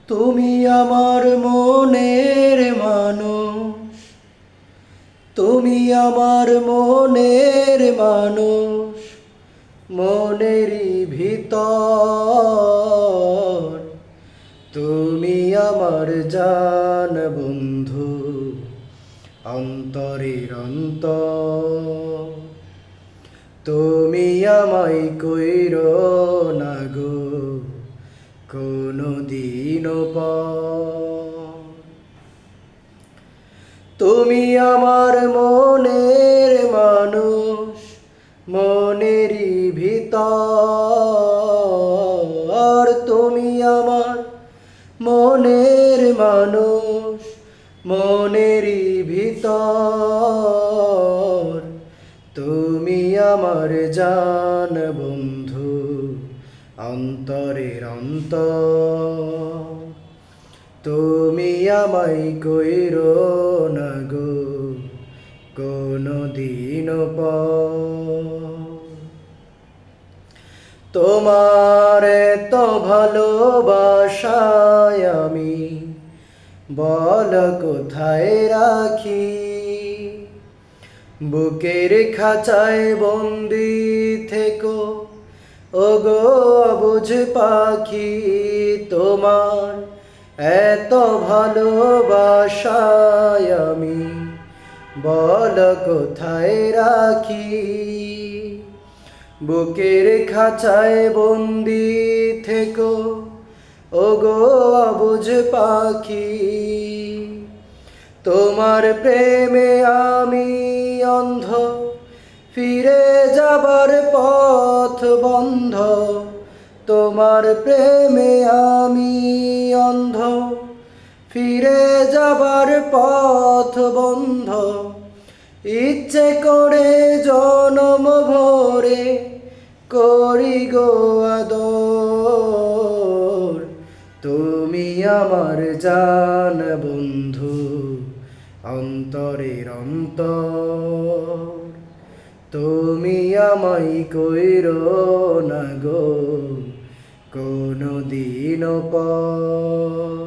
তুমি আমার মনের মানুষ, তুমি আমার মনের মানুষ, মনেরই ভিতর তুমি আমার জান বন্ধু, অন্তরের অন্তর। তুমি আমায় কইরো না গো কোনো দিনও পর। তুমি আমার মনের মানুষ, মনেরই ভিতর তুমি আমার মনের মানুষ, মনেরই ভিতর তুমি আমার জান বন্ধু, অন্তরের অন্তর। তুমি আমায় কইরো না গো কোনো দিনও পর। তোমার এত ভালোবাসায় আমি বল কোথায় রাখি, বুকের খাঁচায় বন্দি থেকো ওগো অবুঝ পাখি। তোমার এত ভালোবাসায় আমি বল কোথায় রাখি, বুকের খাঁচায় বন্দি থেকো ওগো অবুঝ পাখি। তোমার প্রেমে আমি অন্ধ, ফিরে যাবার পথ বন্ধ। তোমার প্রেমে আমি অন্ধ, ফিরে যাবার পথ বন্ধ। ইচ্ছে করে জনম ভরে করি গো আদর, তুমি আমার জান বন্ধু, অন্তরের অন্তর। তুমি আমায় কইরো না গো কোনো দিনও পর।